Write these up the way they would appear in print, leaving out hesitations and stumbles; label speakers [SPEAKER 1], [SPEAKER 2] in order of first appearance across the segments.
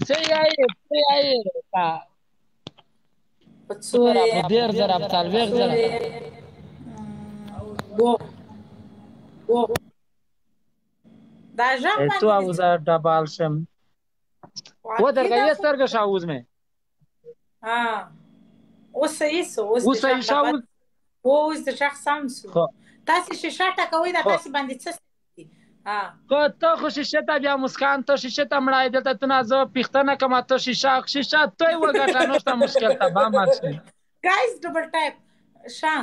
[SPEAKER 1] څه یې
[SPEAKER 2] په څو یې
[SPEAKER 1] په 10,000 په 40,000
[SPEAKER 2] دا ژغ
[SPEAKER 1] تو اوزه ډبال شم و درګه یې سترګه شاوز مې
[SPEAKER 2] اوس صحیح سو اوس
[SPEAKER 1] صحیح شاوز
[SPEAKER 2] اوس د ژغ سم سو تاسې شیشه ټکوئ دا تاسې باندې څه
[SPEAKER 1] که ته خو شیشه ته بیا مسکان ته شیشه ته مړای دلته ته نه زه پښتنه کومه ته شیشه توی وګټه نشته مشکل ته با مات شي
[SPEAKER 2] ګایز ډبل ټایپ شا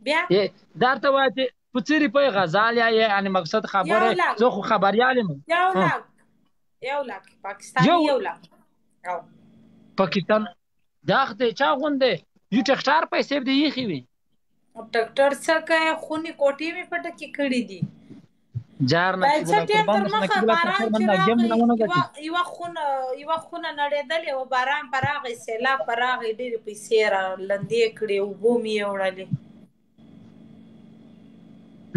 [SPEAKER 2] بیا
[SPEAKER 1] درته وایي چې په څه روپۍ غزال یعنې مقصد خبره زه خو خبریال یم
[SPEAKER 2] 1 لاک پاکستاني 1 لاک
[SPEAKER 1] پاکستان دا خدای چا غوندې یو ټکټر پیسې دې یخې وي
[SPEAKER 2] ټکټر څه کوي خونې کوټې مې په ټکې کړې دي
[SPEAKER 1] جار نه
[SPEAKER 2] یوه خونه نړېدلې وه باران په راغی سیلاب په راغی ډېرې پیسې را لندې کړې اوبو مې یې وړلې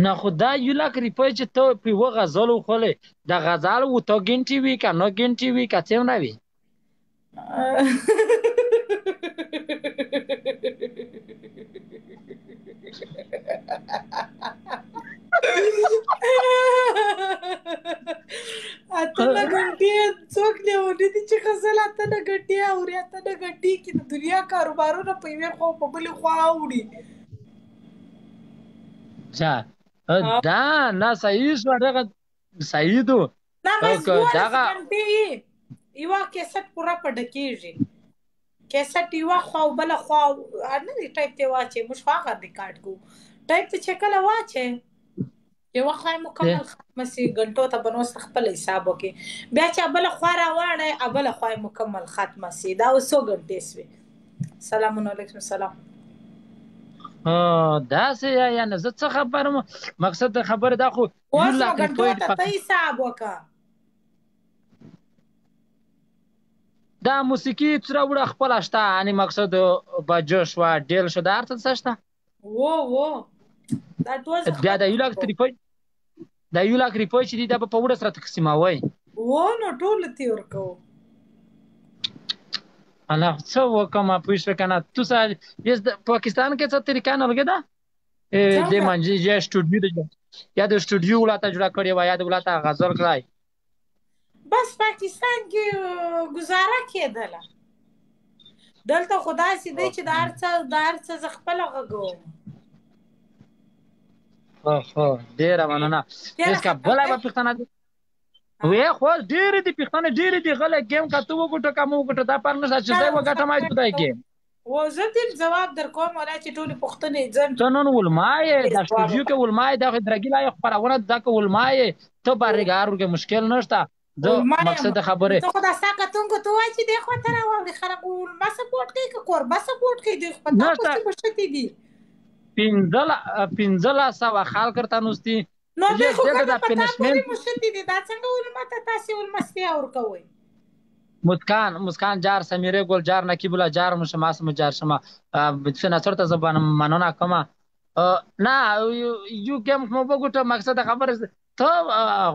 [SPEAKER 1] نه خو دا 1 لاک روپۍ چې ته په یوه غزل وخولې د غزل اوته ګنټې وي که 9 ګنټې وي که څومره وي
[SPEAKER 2] اتنه ګنټې څوک لیوني دي چې غزل اتنه ګنټې اوري اتنه ګنټې کې د دنیا کاروبارونه په یوې خوا په بلې خوا اوړي
[SPEAKER 1] دا نه صحیح شو دغه صحیح دو
[SPEAKER 2] دا بس 12 ګنټې یوه کیسټ پوره په ډکېږي کیسټ یوه خوا او بله خوا نه دی ټایپ ته واچوې موږ خو هغه ریکارډ کوو ټایپ ته چې کله واچوې یوه خوا یې مکمل ختمه سي ګنټو ته به نو اوس خپل حساب وکړې بیا چې بله خوا راواړی بله خوا یې مکمل ختمه سي دا اوس څو ګنټې سوې سلامونه علیکم السلام
[SPEAKER 1] داسې یعنې زه څه خبرم مقصد د خبرې دا خو
[SPEAKER 2] اوس نو ګنټو ته ته حساب وکړه
[SPEAKER 1] دا موسیقي څوره وړه خپله شته یعنې مقصد بجو شوه ډیل شو دا هر څه شته بیا د 1 لاک روپۍ د 1 لاک روپۍ چې دي دا به په وړه سره تقسیموئ
[SPEAKER 2] نو ټولو ته یې ورکوو
[SPEAKER 1] الله څه وکړم پوه شوې که نه تو پاکستان کې څه طریقه نلګې ده دې منځي یا سټوډیو یا د سټوډیو ولاته جوړه کړې وه یا د ولاته غزل کړی
[SPEAKER 2] بس پاکستان کې ګزاره کېدله دلته خو داسې دی چې د هر څه زه خپله غږوم
[SPEAKER 1] ډېره مننه هېڅ بله به پښتنه وې خو ډېرې دي پښتنې ډېرې دي غلی ګیم که ته وګټه که مه وګټه دا پر نشته چې زه وګټم خدای ګیم
[SPEAKER 2] زه دې جواب در کوم ولا چې ټولې پوښتنې ځم
[SPEAKER 1] ته نن ولما یې دا سټوډیو کې ولما یې دا درګي لا خپرونه دا که ولما یې ته بارګار ورکې مشکل نشته مقصد خبره
[SPEAKER 2] ته خو دا ستا کتونکو ته وایي چې دی خوا ته راواړي خلک ولما سپورټ کوي که کوربه سپورټ کوي دوی خو په تا پسې بشتې دي 1500 خلک ورته نوستي نو دوی خو که په تا پورې مشتې دي دا څنګه ولما ته تاسې ولمستیا ورکوئ
[SPEAKER 1] مسکان جار سمیره گل جار نکیب الله جار شما اسم جار شما سناسر ته زبان مننه کومه نه یو ګیم مو وګټه مقصد خبره ته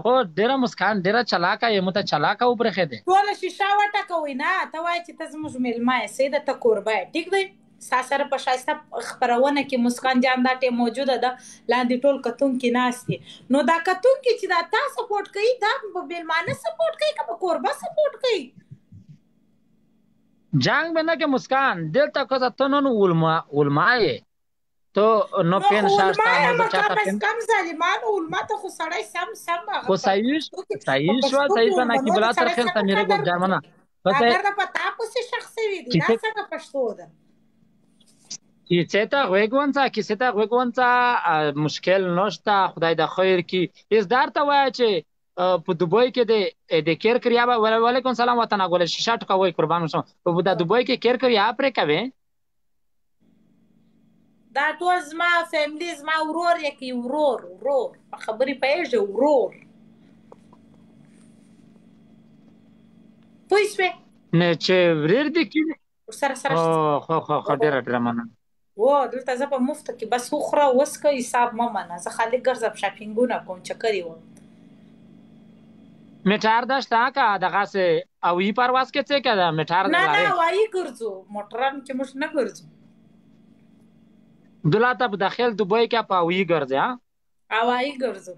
[SPEAKER 1] هو ډېره مسکان ډېره چلاکه یې مو ته چلاکه وبرېښېدې
[SPEAKER 2] ټوله شیشه وټکوئ نه ته وایې چې ته زموږ میلمه یې سیده ته کوربه یې ټیک دی ستا سره په ښایسته خپرونه کې مسکان جان دا ټیم موجوده ده لاندې ټول کتونکي ناست دي نو دا کتونکي چې دا تا سپورټ کوي دا به میلمانه سپورټ کوي که به کوربه سپورټ کوي
[SPEAKER 1] جنگ به نه که مسکان دلته که ته نن ولما یې تو نو پین شاشته مزه چاته پین
[SPEAKER 2] کم ظالمانو علما ته خو سړی سم
[SPEAKER 1] خو صحیح شو صحیح ته نه کی بلا تر خیر سمیره ګل جامنه
[SPEAKER 2] اگر دا پتا پسې شخص وي دا څنګه پښتو ده
[SPEAKER 1] کیسه غوګونڅا مشکل نشته خدای د خیر کی از درته وای چې په دوبۍ کې د کیر کریا وعلیکم سلام وطن غول شیشه ټکوي قربان شم په د دوبۍ کې کیر کریا پرې کوي
[SPEAKER 2] دا ټول زما فیملی زما ورور یکی ورور په خبرې پوهېږې ورور پوه شوې
[SPEAKER 1] نه چې وریر دې کېږي
[SPEAKER 2] ورسره سره
[SPEAKER 1] خو ډېره مننه
[SPEAKER 2] دلته زه په مفته کې بس وخوره وڅښه حساب مه منه زه خالي ګرځم شاپینګونه کوم چکر یې وم
[SPEAKER 1] میټار داشته که دغسې هوایي پرواز کې څه که ده میټار
[SPEAKER 2] نه
[SPEAKER 1] لرې
[SPEAKER 2] هوایي ګرځو موټران کې موږ نه ګرځو
[SPEAKER 1] دلته په داخل دوبۍ کې په هوایي ګرځې
[SPEAKER 2] هوایي ګرځو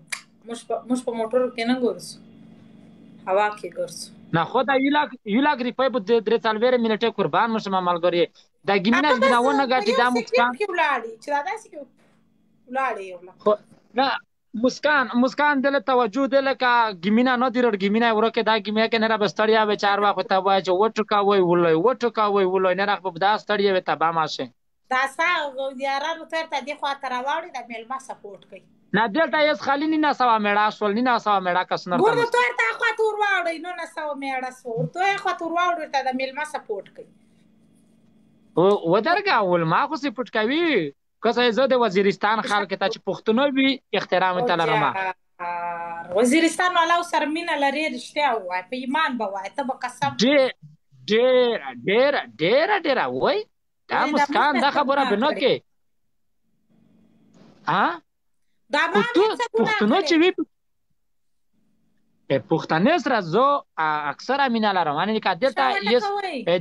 [SPEAKER 2] موږ په موټرو کې نه ګرځو هوا کې ګرځو
[SPEAKER 1] نه خو دا یو لاک روپۍ په 3 منټې قربان مو شم ملګري دا ګیمینه ونه ګټي دا مسکان
[SPEAKER 2] چې دا داسې ولاړې
[SPEAKER 1] نه مسکان دل توجه دل کا ګیمینه نه دی رړ ګیمینه ورکه دا ګیمه کې نه را بستړیا به 4 وخت ته وای چې وټو کا وای نه راخ په دا ستړیا وي تبا ماشه
[SPEAKER 2] دا سا یارانو ته دې خوا تر واړې د میلما سپورټ کوي
[SPEAKER 1] نه دلته یې خالي نه سوا میړه سول نه سوا میړه کس نه
[SPEAKER 2] ګور ته تا خوا تور واړې نو نه سوا میړه سو ته خوا تور واړې ته د میلما سپورټ کوي
[SPEAKER 1] و درګه ول ما خو سپورټ کوي کسه زه د وزیرستان خلک ته چې پښتون وي احترام ته لرم
[SPEAKER 2] وزیرستان والا سره مینه لري رښتیا وای په ایمان به وای ته به قسم ډېر وای دا مسکان دا خبره بنو کې دا پښتون چې وي پښتنه سره زه اکثر مینه لرم ان کې دلته یس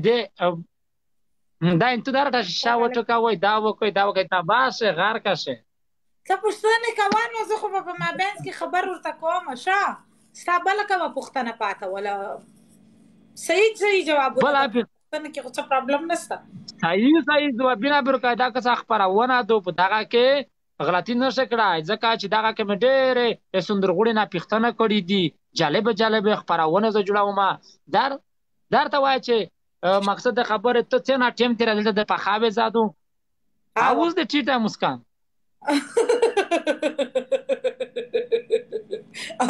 [SPEAKER 2] دې دا انتظار ته شاو ټکوي دا وکي تا باشه غار کشه ته پښتنه کوان زه خو په مابین کې خبر ورته کوم شه ستابله کوم پښتنه پاته ولا صحیح جواب ولا پښتنه کې څه پرابلم نشته
[SPEAKER 1] صحیح جوابونه برکاده که څه خبرونه دو په دغه کې غلطی نشه کړای ځکه چې دغه کې مې ډېرې سندرغوړي نه پښتنه کړې دي جالب خبرونه زه جوړوم درته وای چې مقصد د خبره ته څنګه ټیم تیر دلته د پخاوي زادو اوس د ټیټه مسکان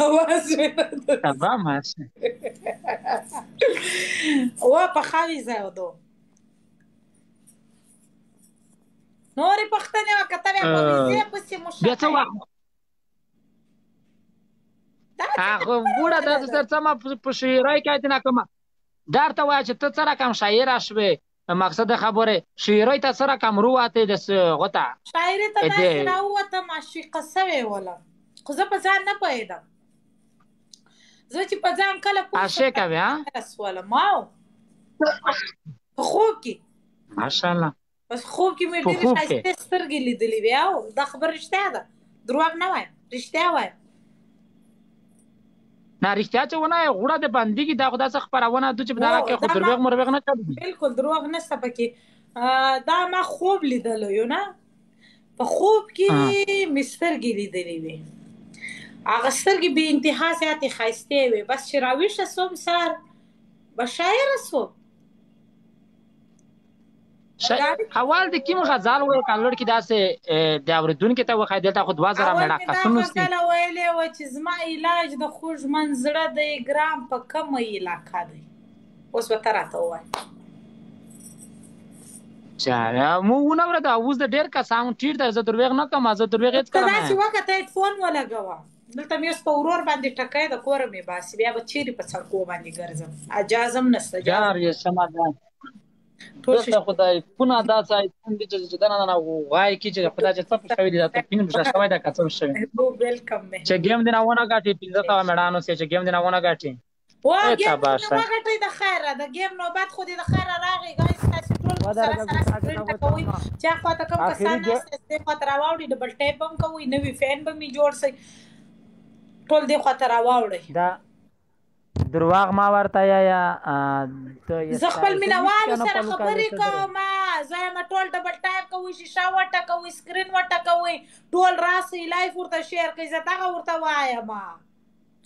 [SPEAKER 2] اواز
[SPEAKER 1] تبا ماشه
[SPEAKER 2] وا پخاوي زادو نورې پښتنه وکړه په ویزه پسې مشه
[SPEAKER 1] بیا څه وخت هغه وړه د سرڅما په شیرای کې نه کومه درته وای چې ته سره کم شاعر شوې مقصد خبره شیرای ته سره کم روته د غوته
[SPEAKER 2] شاعر ته نه راوته معشوقه سوي ولا خو زه په ځان نه پېدم زه چې په ځان کله
[SPEAKER 1] عاشق کوي
[SPEAKER 2] ولا ماو خوب کې
[SPEAKER 1] ماشاءالله
[SPEAKER 2] بس خوب کې مې ډېر شایسته سترګې لیدلې بیا دا خبر رښتیا ده دروغ نه وایم رښتیا وایم
[SPEAKER 1] نه رښتیا چې ونه غوړه د باندې کې دا خدا څخه خبرونه د چې بداله کې خو دروغ مرغ نه کوي
[SPEAKER 2] بالکل دروغ نشته پکې دا ما خوب لیدل یو نه په خوب کې مسترګې لیدلې وي هغه سترګې به انتها زیاتې ښایستې وي بس چې راویښه سوم سهار به شاعره سوم
[SPEAKER 1] حوال د کوم غزال وای کالور کې داسې د اوریدونکو ته وخای دلته خو 2000 مړه قسم نوستي
[SPEAKER 2] اول ویلې و چې زما علاج د خوږ منزړه د ګرام په کم علاقه دی اوس به تراته وای
[SPEAKER 1] چا مو ونه ورته اوس د ډیر کا ساوند ټیر د دروغ نه کوم زه دروغ هیڅ کړم
[SPEAKER 2] نه چې وخت ته فون ولګوا دلته مې په ورور باندې ټکای د کور مې باسي بیا به چیرې په سړکو باندې ګرځم اجازه هم نشته
[SPEAKER 1] یار یې سمادان ټول خدای پونه دا ځای چې دا نه وای کی چې خدای چې څه شوی دی ته پینم شوی دا کڅو شوی
[SPEAKER 2] وو ویلکم می
[SPEAKER 1] چې گیم دی نه ونه غاټي پینځه تا مړانو چې گیم دی نه ونه غاټي
[SPEAKER 2] وا گیم نو غاټي د خیره د گیم نو بعد خو دې د خیره راغی غایس تاسو ټول سره کوي چې خو ته کوم کسان نه خو تر واوړي ډبل ټیپ هم کوي نوې فین به می جوړ سي ټول دې خو تر واوړي
[SPEAKER 1] دا درواغ ما ورته یا
[SPEAKER 2] زه خپل مینوالو سره خبرې کوم زه ما ټول ډبل ټایپ کوي شیشه وټه کوي سکرین وټه کوي ټول راسي لایف ورته شیر کوي زه دا ورته وایم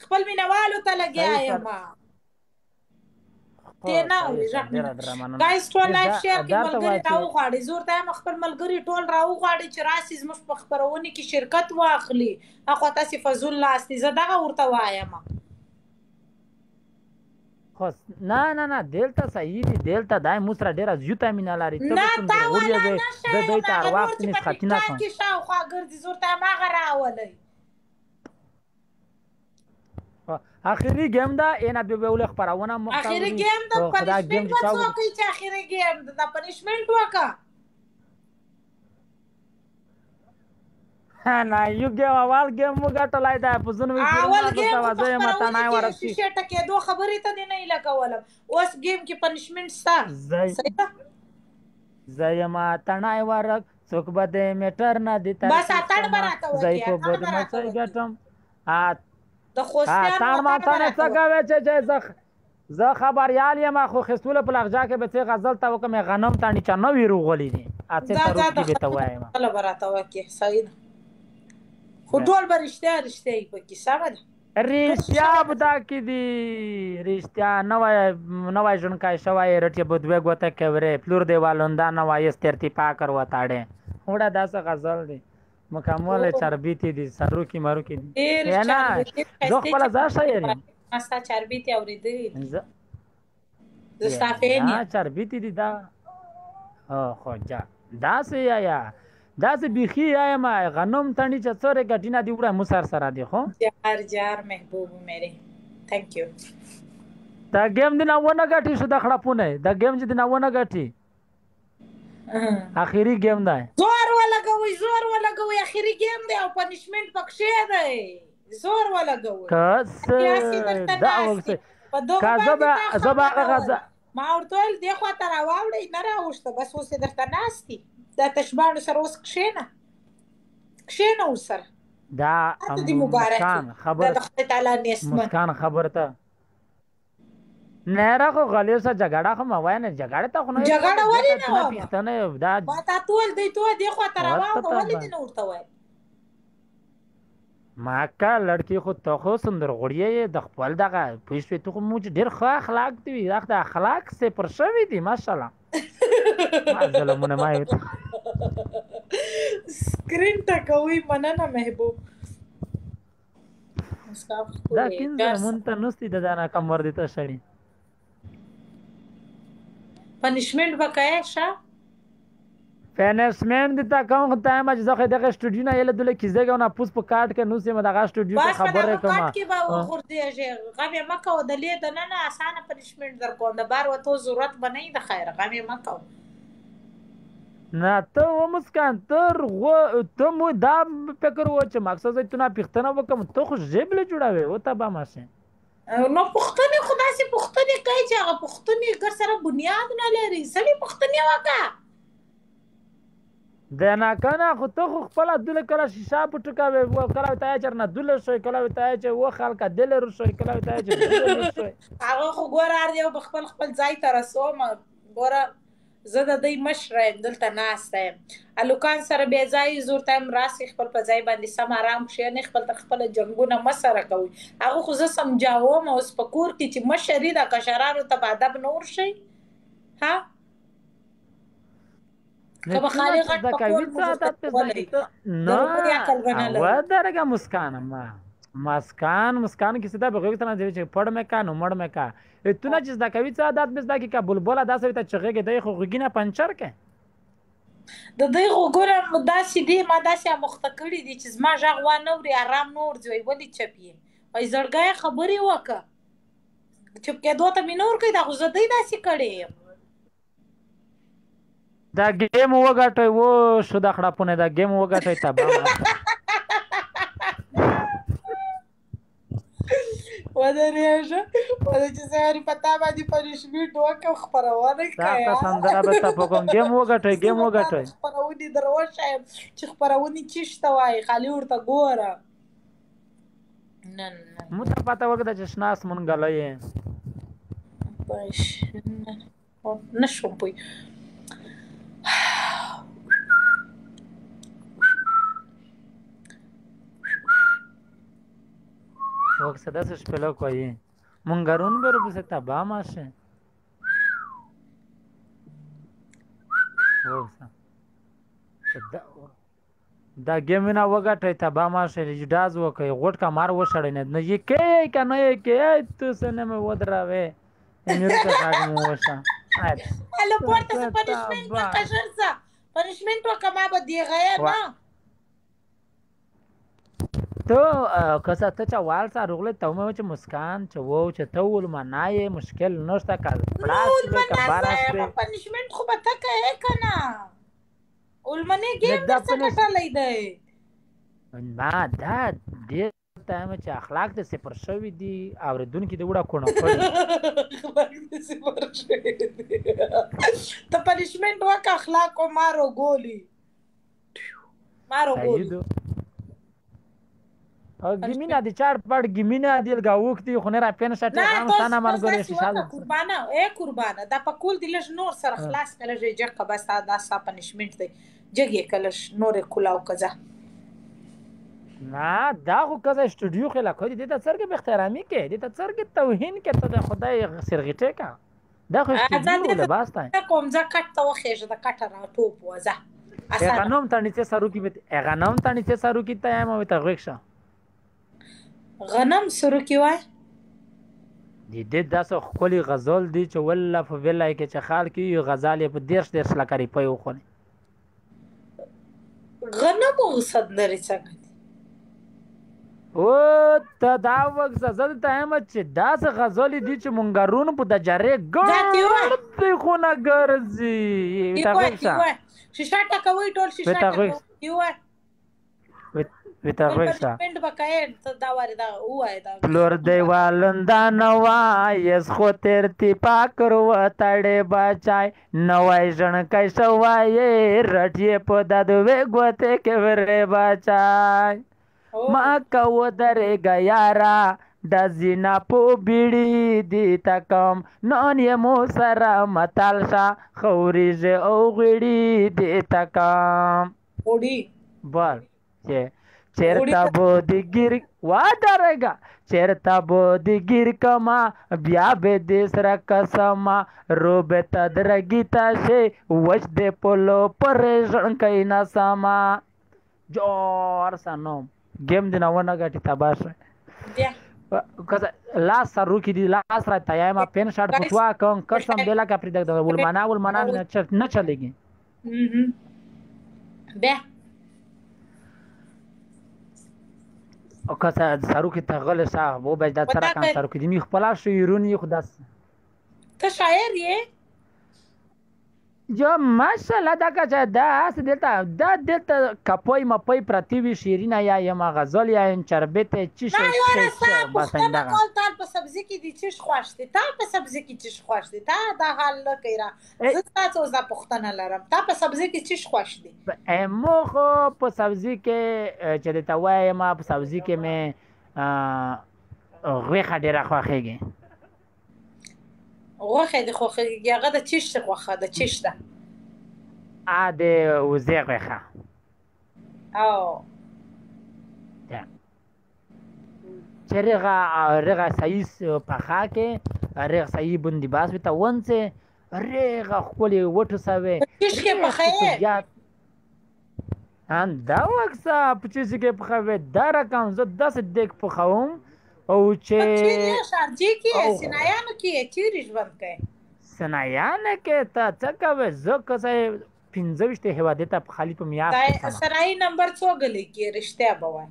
[SPEAKER 2] خپل مینوالو ته لګیایم ته نه گایز ټول لایف شیر کوي ملګری راو غاړي زور ته خپل ملګری ټول راو غاړي چې راسي زموږ په خبرونه کې شرکت واخلي اخو تاسو فزول لاستي زه دا ورته وایم
[SPEAKER 1] نه دلته صحیح دي دلته دای موسره ډیره زیوته مینا لري ته
[SPEAKER 2] نه تا ولا
[SPEAKER 1] د دوی تر وخت نه خاطینه کوم
[SPEAKER 2] کې شاو خو ګرځي زور ته ما غراولې
[SPEAKER 1] اخیری گیم دا اینا به ول خبرونه مختلف
[SPEAKER 2] اخیری گیم دا پنیشمنت وڅو کوي چې اخیری گیم دا پنیشمنت وکا
[SPEAKER 1] نه یو ګیم اول ګیم مو ګټلای دا په ځنو وی
[SPEAKER 2] اول ګیم په خبرونه کې شیشه ټکېدو خبرې ته دی نه لګولم اوس ګیم کې پنشمنټ ستا صحیح ده
[SPEAKER 1] زایما تڼای ورک څوک به د میټر نه دی تر
[SPEAKER 2] بس اتړ براته وکي
[SPEAKER 1] زای په بد مسای ګټم
[SPEAKER 2] د خوستیان
[SPEAKER 1] تړ ماته نه څه کوي چې زه خبريال یم خو خستوله په لغجا کې به څه غزل تا وکم غنم تانی چا نو ویرو غولې دي اته تر کې به ته وایم
[SPEAKER 2] الله براته وکي صحیح خو ټول برشته پکې سم ده
[SPEAKER 1] رښتیا بدا کې دي رښتیا نوای ژوندکای شوای رټي بدوي غوته کوي فلور دیوالوندا نوای سترتی پاکر وتاړي وړه داسه غزل دي مکمل چربیتی دي سرو کی مارو کی دي نه زه خپل ځا شاعر
[SPEAKER 2] استا چربیتی اوریدل زستافینیا
[SPEAKER 1] چربیتی دي دا خو جا داسه یا داسې بیخي یم غنم تڼي چې څوره ګټینه دی وړه مسر سره دی خو
[SPEAKER 2] جار محبوب میرے تھینک یو
[SPEAKER 1] دا گیم دی نه ونه ګټي شو د خړپونه دا گیم چې دی نه ونه ګټي اخیری گیم دی
[SPEAKER 2] زور ولګوي اخیری گیم دی او پنشمنت پکښه دی زور ولګوي
[SPEAKER 1] کس دا وکړه زبا غزا
[SPEAKER 2] ما ورته دی خو تر واوړې نه راوښته بس اوس درته ناشتي دا تشبانو سره اوس کښېنه سره
[SPEAKER 1] دا مسکان خبرته نه راخو غلیو سره جګړه خو ما وای نه جګړه ته خو نه
[SPEAKER 2] جګړه ولې نه
[SPEAKER 1] پښتنه دا
[SPEAKER 2] ما تا ټول دی خو تر واو ولې نه ورته وای
[SPEAKER 1] ما کا لړکی خو ته خو سندر غړی د خپل دغه پښې ته خو موږ ډیر ښه اخلاق دی د اخلاق سه پر شوی دی ماشاءالله ما ظلمونه ما یو
[SPEAKER 2] سکرین ټکوي مننه محبوب
[SPEAKER 1] دا کینځه مونته نستی د دانا کمر دي ته شړی
[SPEAKER 2] پنشمنت وکای شه
[SPEAKER 1] پنشمنت دي تا کوم ټایم چې زه دغه سټوډیو نه یله دله کیزګو نه پوس په کارت کې نو سم دغه سټوډیو ته خبره کوم
[SPEAKER 2] کارت کې به خورځي غمه مکه د لید نه اسانه پنشمنت در کوم د بار وته ضرورت بنئ د خیر غمه مکه
[SPEAKER 1] نه ته و مسکان تر ته مو دا فکر و چې مقصد ته نه پښتنه وکم ته خو جبل جوړاوي او ته به ماشه
[SPEAKER 2] نو پښتنه خدای سي پښتنه کوي چې هغه پښتنه ګر سره بنیاد نه لري سړي پښتنه وکا
[SPEAKER 1] د نه کنه خو ته خپل دله کړه شیشه پټکاوي و کړه ته چر نه دله شوی کړه ته چې و خلک دله رو شوی کړه ته چې دله شوی
[SPEAKER 2] هغه خو ګور ار دی خپل ځای ته رسوم ګور زه د دې مشره دلته ناسته الوکان سره به ځای زور تایم راسي خپل په ځای باندې سم آرام شي نه خپل جنگونه مسره کوي هغه خو زه سمجاوم اوس په کور کې چې مشري د کشرانو ته ادب نور شي ها کبه خالي غټ په کور
[SPEAKER 1] نه و درګه مسکان کسی دا بغیر ته نه دی چې پړ مې کا نو مړ مې کا اتونه چې دا کوي څه عادت مزدا کې کا بلبل داسې ته چغه کې دی خو غګینه پنچر کې
[SPEAKER 2] د دې غوګره داسې دی ما داسې مختکړی دي چې ما ژغ و نه وري آرام نور دی ولې چپی وای زړګای خبري وکړه چپ کې دوه ته مينور کې دا غوځ دی داسې کړي
[SPEAKER 1] دا گیم وګټي و شو د خړپونه دا گیم وګټي تبا
[SPEAKER 2] ودرېږه چې سهاري پتا باندې پنشمنټ وکړ خبرونه کوي
[SPEAKER 1] تاسو سندره به تاسو کوم گیم وګټي
[SPEAKER 2] خبرونه دروشه چې خبرونه چشته وای خالي ورته ګوره نه
[SPEAKER 1] مو ته پتا وګړه چې شناس مونږ غلې
[SPEAKER 2] پښ نشم پوي
[SPEAKER 1] وقت داسې شپلو کوي مونږرون به روبسه تبا ماشه دا گیم نه وګټي تبا ماشه جداز وکي غټ کا مار وشړې نه یې کې کنه یې کې ته سنه مې ودراوي امیر ته راغمو وشه
[SPEAKER 2] الو پورته پنشمنت وکړه پنشمنت وکما به دی غیا نه
[SPEAKER 1] تو کسه ته چا وال سره رغله ته مې چې مسکان چې وو چې ته ول منای مشکل نشته کار پلاس به کبارس به
[SPEAKER 2] پنشمنت خو به تکه کنه ول منه گیم څه کټلې دی
[SPEAKER 1] ما دا ډېر ټایم چې اخلاق د صفر شوي دي اورېدونکي د وړه کونه کړي
[SPEAKER 2] ته پنشمنټ وکړه اخلاق او مارو ګولي
[SPEAKER 1] گیمینا دی چار پڑ گیمینا دیل گاوک دی خو نه را پین شټ غام ستانه منګورې شاله
[SPEAKER 2] قربانه قربانه دا پکول دی لږ نور سره خلاص کله جګه بس دا سا پنشمنټ دی جګه کله نور کلاو کزا
[SPEAKER 1] نه دا خو کزا استودیو خلا کو دي د سرګ به احترامي کې دي د سرګ توهین کې ته د خدای سرغټه کا دا خو استودیو له باستا
[SPEAKER 2] کوم ځا کټ ته وخېږه د کټ را ټوپ وځه
[SPEAKER 1] غنوم تانیته سارو کې غنوم تانیته سارو کې ته مو ته غوښه
[SPEAKER 2] غنم سرو کې وای
[SPEAKER 1] دې داسه خولي غزل دی چې والله په ویلای کې چې خال کې غزال په دیرش لکاري پي وخونه
[SPEAKER 2] غنم غصد لري څنګه
[SPEAKER 1] او ته دا وخت زړه ته هم چې داسه غزل دی چې مونږارون په د جره ګړ خو نه ګرځي تا وښه
[SPEAKER 2] شیشه ټکوي ټول شیشه ټکوي
[SPEAKER 1] وتا وښه
[SPEAKER 2] پند بکای ته دا واره دا وای دا
[SPEAKER 1] فلور دیوالندا نوا یس خو ترتی پاکر و تړې بچای نوای جن کای سوای رټې په دد وې ګوته کې ورې بچای ما کو درې غیارا د زینا په بیړی دی تکم نن یې مو سره متالشا خوريجه او غړي دی تکم
[SPEAKER 2] وړي
[SPEAKER 1] بل چې چیرتا بودگیر وا درگا چیرتا بودگیر کما بیا به دیسرا قسما روبه تدرگی تاشه وش دے پولو پریشن کینا ساما جور سانوم گیم دینا ونه گاٹی تباشه لاس سرو کی دی لاس را تایما پین شاٹ پټوا کون قسم بلا کا پرې د ولمانا نه چلےږي
[SPEAKER 2] بیا
[SPEAKER 1] او که سارو کې تغل صاحب وو بچ د سره کان سارو کې دی خپل شعرونی خدا
[SPEAKER 2] ته شاعر یې
[SPEAKER 1] جو ماشاءالله دا که دا اس دلته کپوی مپوی پرتیوی شیرینه یا ما غزل یا ان چربته چی شي
[SPEAKER 2] بس دا کول په سبزی کې دي چی خوښتي تا په سبزی کې چی خوښتي تا دا حال نه کیرا زه تاسو ز پختنه لرم تا په سبزی کې چی خوښتي
[SPEAKER 1] مو خو په سبزی کې چې ته وای ما په سبزی کې مې غوښه ډیره خوښیږي
[SPEAKER 2] غوښه د خوښیږي هغه د چیش غوښه د چیش ده
[SPEAKER 1] ا د وزې غوښه
[SPEAKER 2] او
[SPEAKER 1] رغه سایس پخا کې رغه سایي بندي باس وته ونڅه رغه خولي وټه سوي
[SPEAKER 2] چیش کې پخې
[SPEAKER 1] ان دا وکسا پچیس کې پخوي دا رقم زه 10 دک پخوم او چې
[SPEAKER 2] شارجي کې سنایانو کې چیرې ژوند کوي
[SPEAKER 1] سنایانو کې ته څه کوي زه کسه 15 هواده ته خالی په میاس
[SPEAKER 2] سنای نمبر 2 غلې کې رښتیا بوای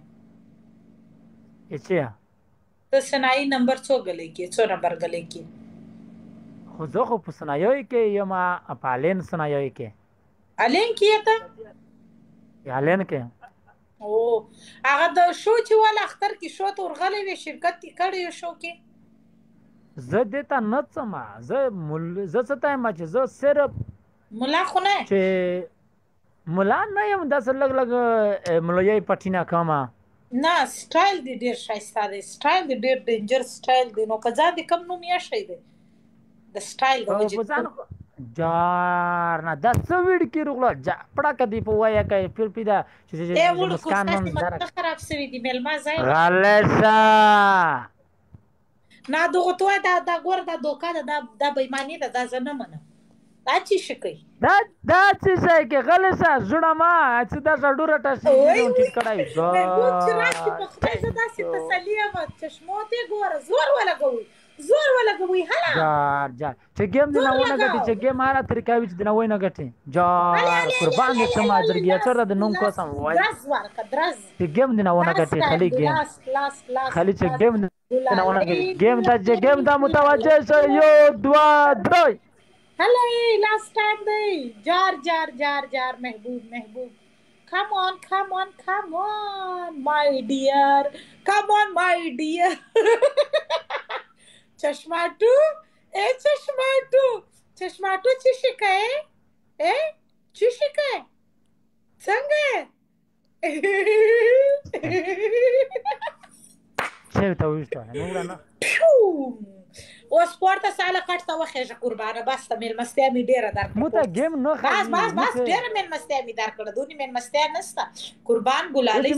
[SPEAKER 1] اچھا
[SPEAKER 2] ته سنای نمبر 2 غلې کې 2 نمبر غلې کې
[SPEAKER 1] خو زه خو په سنایوي کې یما اپالین سنایوي کې
[SPEAKER 2] الین کې ته
[SPEAKER 1] الین کې
[SPEAKER 2] او هغه د شو چې ول اختر کې شو تور غلې وی شرکت کړي شو کې
[SPEAKER 1] زه دته نه سما زه ستای ما چې زه صرف
[SPEAKER 2] مولا خو نه
[SPEAKER 1] چې مولا نه یم د لګ ملوی پټینا کما
[SPEAKER 2] نه سټایل دی ډیر شایسته دی سټایل دی ډیر ډینجر سټایل دی نو کزا دی کم نو میا شي دی د سټایل د وجه
[SPEAKER 1] جار نه د سویډ کې رغلا پړه کدی په وایا کوي پیر پیدا چې مسکان نن
[SPEAKER 2] خراب سوي دی ملما ځای
[SPEAKER 1] غلسا
[SPEAKER 2] نه دغه توه دا ګور دا دوکا دا بېمانه دا زنه منه دا چی شکی
[SPEAKER 1] دا چی شکی غلسا زړه ما چې دا ډوره تاسو ټیټ کړای
[SPEAKER 2] زو چې راشي په خدای زدا سي تسلیه ما چشمو ته ګور زور ولا کوي هلا
[SPEAKER 1] جار چې ګیم دی نه ونه غټي چې ګیم هارا طریقې وچ دی نه وینه غټي جار قربان دې سما درګیا سره د نوم کوسم وای چې ګیم دی نه ونه غټي خلی ګیم خلی چې ګیم دی نه ونه غټي ګیم دا متوجه شو 1 2 3
[SPEAKER 2] هلا لاست ټایم دی جار محبوب come on, come on, come on, my dear. Come on, my dear. چشماتو چشماتو چشماتو چی شکای چی شکای څنګه
[SPEAKER 1] څه ته وښته نو نه
[SPEAKER 2] اوس پورته ساله کټه وخېږه قربانه بس ته مېلمستیا مې ډېره درکړه
[SPEAKER 1] مو ته گیم نه
[SPEAKER 2] بس بس بس ډېره مېلمستیا مې درکړه دونې مېلمستیا نشته قربان ګلالۍ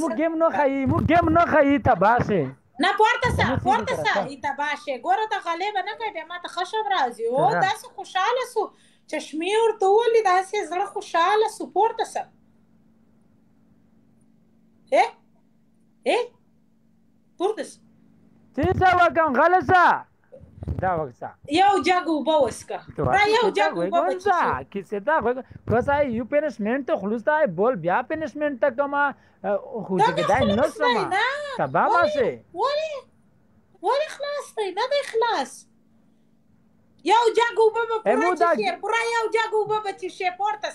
[SPEAKER 1] مو گیم نه خایي ته باسه
[SPEAKER 2] نه پورته سه ایته باشه ګوره ته غلې به نه کوي بیا ما ته ښه شم راځي او داسې خوشحاله سو چشمې ورته وولې داسې زړه خوشحاله سو پورته سه پورته سه
[SPEAKER 1] څه وکړم غله سه دا وکړه
[SPEAKER 2] یو جګ اوبه وڅښه یو جګ اوبه وڅښه
[SPEAKER 1] کیسه دا کوسا یو پنشمنت ته خلوستا بول بیا پنشمنت ته کما خو دې دا نه سما تبا ماسه
[SPEAKER 2] ولی خلاص دی نه دی خلاص یو جګ اوبه به پوره چې شیر پوره یو جګ اوبه به چې شیر پورته